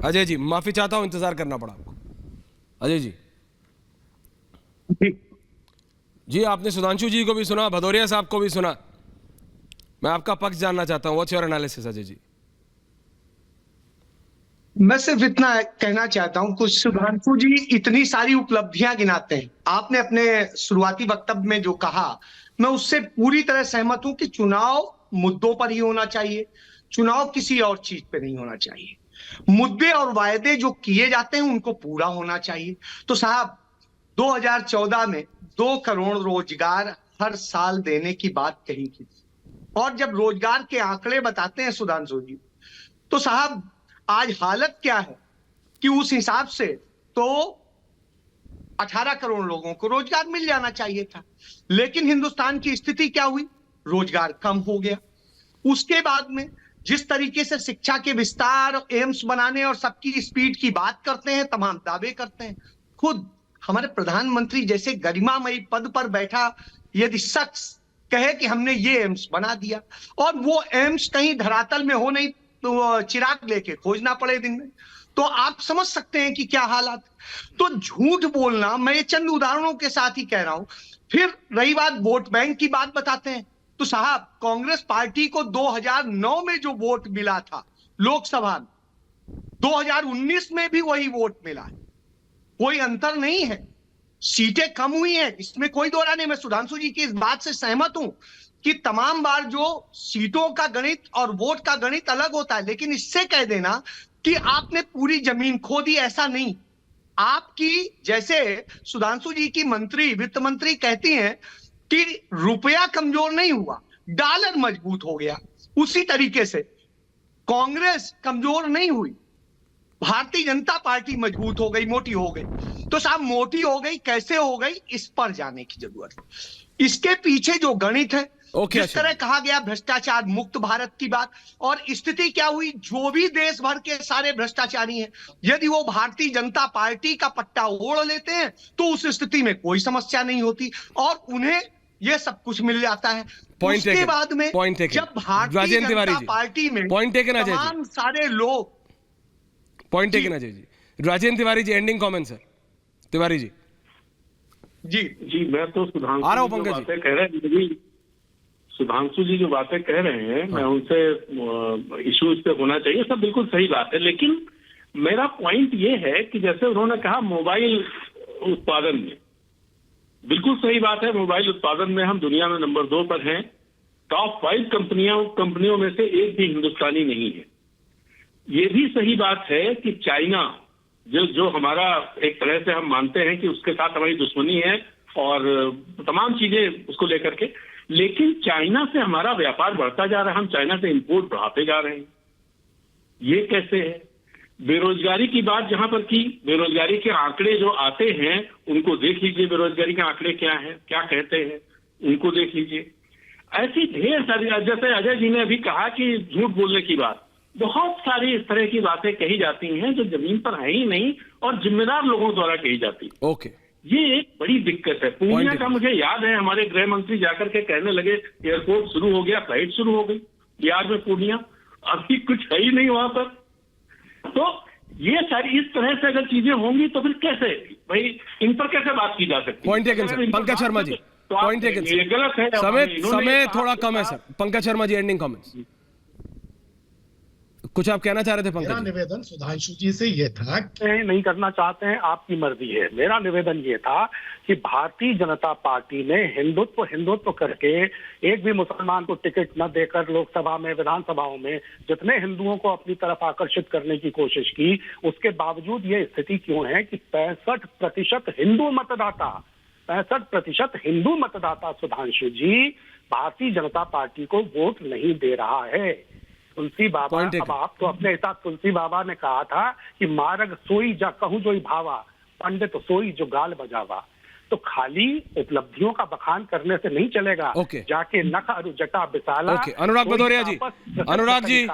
अजय जी माफी चाहता हूं, इंतजार करना पड़ा आपको। अजय जी जी, आपने सुधांशु जी को भी सुना, भदौरिया साहब को भी सुना। मैं आपका पक्ष जानना चाहता हूं। What's your analysis Ajay ji? मैं सिर्फ इतना कहना चाहता हूं, कुछ सुधांशु जी इतनी सारी उपलब्धियां गिनाते हैं। आपने अपने शुरुआती वक्तव्य में जो कहा, मैं उससे पूरी तरह सहमत हूं कि चुनाव मुद्दों पर ही होना चाहिए, चुनाव किसी और चीज पे नहीं होना चाहिए। मुद्दे और वायदे जो किए जाते हैं उनको पूरा होना चाहिए। तो साहब 2014 में 2 करोड़ रोजगार हर साल देने की बात कही थी, और जब रोजगार के आंकड़े बताते हैं सुधांशु जी, तो साहब आज हालत क्या है कि उस हिसाब से तो 18 करोड़ लोगों को रोजगार मिल जाना चाहिए था। लेकिन हिंदुस्तान की स्थिति क्या हुई? रोजगार कम हो गया। उसके बाद में जिस तरीके से शिक्षा के विस्तार, एम्स बनाने और सबकी स्पीड की बात करते हैं, तमाम दावे करते हैं, खुद हमारे प्रधानमंत्री जैसे गरिमामयी पद पर बैठा यदि शख्स कहे कि हमने ये एम्स बना दिया, और वो एम्स कहीं धरातल में हो नहीं, तो चिराग लेके खोजना पड़े दिन में, तो आप समझ सकते हैं कि क्या हालात। तो झूठ बोलना, मैं ये चंद उदाहरणों के साथ ही कह रहा हूं। फिर रही बात वोट बैंक की, बात बताते हैं, तो साहब कांग्रेस पार्टी को 2009 में जो वोट मिला था लोकसभा में, 2019 में भी वही वोट मिला है। कोई अंतर नहीं है, सीटें कम हुई हैं, इसमें कोई दो राय नहीं। मैं सुधांशु जी की इस बात से सहमत हूं कि तमाम बार जो सीटों का गणित और वोट का गणित अलग होता है, लेकिन इससे कह देना कि आपने पूरी जमीन खो दी, ऐसा नहीं। आपकी जैसे सुधांशु जी की मंत्री, वित्त मंत्री कहती हैं कि रुपया कमजोर नहीं हुआ, डॉलर मजबूत हो गया, उसी तरीके से कांग्रेस कमजोर नहीं हुई, भारतीय जनता पार्टी मजबूत हो गई, मोटी हो गई। तो साहब मोटी हो गई, कैसे हो गई, इस पर जाने की जरूरत है। इसके पीछे जो गणित है, जिस तरह कहा गया भ्रष्टाचार मुक्त भारत की बात, और स्थिति क्या हुई, जो भी देश भर के सारे भ्रष्टाचारी हैं, यदि वो भारतीय जनता पार्टी का पट्टा ओढ़ लेते हैं तो उस स्थिति में कोई समस्या नहीं होती और उन्हें ये सब कुछ मिल जाता है। उसके बाद में जब भारतीय जनता पार्टी में तमाम सारे लोग, point taken Ajay ji. Rajendra Tiwari ji, ending comment sir. Tiwari ji जी जी, मैं तो सुधांशु जी बातें कह रहे हैं, सुधांशु जी जो बातें कह रहे हैं, मैं उनसे इश्यूज पे होना चाहिए, सब बिल्कुल सही बात है। लेकिन मेरा पॉइंट ये है कि जैसे उन्होंने कहा मोबाइल उत्पादन में, बिल्कुल सही बात है, मोबाइल उत्पादन में हम दुनिया में नंबर 2 पर हैं। टॉप 5 कंपनियों में से एक भी हिंदुस्तानी नहीं है। ये भी सही बात है कि चाइना जो हमारा एक तरह से हम मानते हैं कि उसके साथ हमारी दुश्मनी है और तमाम चीजें उसको लेकर के, लेकिन चाइना से हमारा व्यापार बढ़ता जा रहा है, हम चाइना से इंपोर्ट बढ़ाते जा रहे हैं। ये कैसे है? बेरोजगारी की बात जहां पर की, बेरोजगारी के आंकड़े जो आते हैं उनको देख लीजिए, बेरोजगारी के आंकड़े क्या है, क्या कहते हैं, उनको देख लीजिए। ऐसी ढेर सारी, जैसे अजय जी ने अभी कहा कि झूठ बोलने की बात, बहुत सारी इस तरह की बातें कही जाती हैं जो जमीन पर है ही नहीं और जिम्मेदार लोगों द्वारा कही जाती है। ओके, ये एक बड़ी दिक्कत है। पूर्णिया का मुझे याद है, हमारे गृह मंत्री जाकर के कहने लगे एयरपोर्ट शुरू हो गया, फ्लाइट शुरू हो गई बिहार में पूर्णिया, अभी कुछ है ही नहीं वहां पर। तो ये सारी इस तरह से अगर चीजें होंगी तो फिर कैसे भाई इन पर कैसे बात की जा सकती है? Point taken sir. Pankaj Sharma ji, point taken sir. ये गलत है, समय थोड़ा कम है sir. Pankaj Sharma ji, ending comments. कुछ आप कहना चाह रहे थे पंकज? मेरा निवेदन सुधांशु जी से ये था, नहीं करना चाहते हैं आपकी मर्जी है। मेरा निवेदन ये था कि भारतीय जनता पार्टी ने हिंदुत्व करके एक भी मुसलमान को टिकट न देकर लोकसभा में, विधानसभाओं में जितने हिंदुओं को अपनी तरफ आकर्षित करने की कोशिश की, उसके बावजूद ये स्थिति क्यों है कि 65% हिंदू मतदाता, 65% हिंदू मतदाता सुधांशु जी भारतीय जनता पार्टी को वोट नहीं दे रहा है। तुलसी बाबा, अब आप तो अपने हिसाब, तुलसी बाबा ने कहा था कि मार्ग सोई जा कहूं जो भावा, पंडित सोई जो गाल बजावा। तो खाली उपलब्धियों का बखान करने से नहीं चलेगा। जाके नख अरु जटा बिसाला। अनुराग भदौरिया जी, अनुराग जी,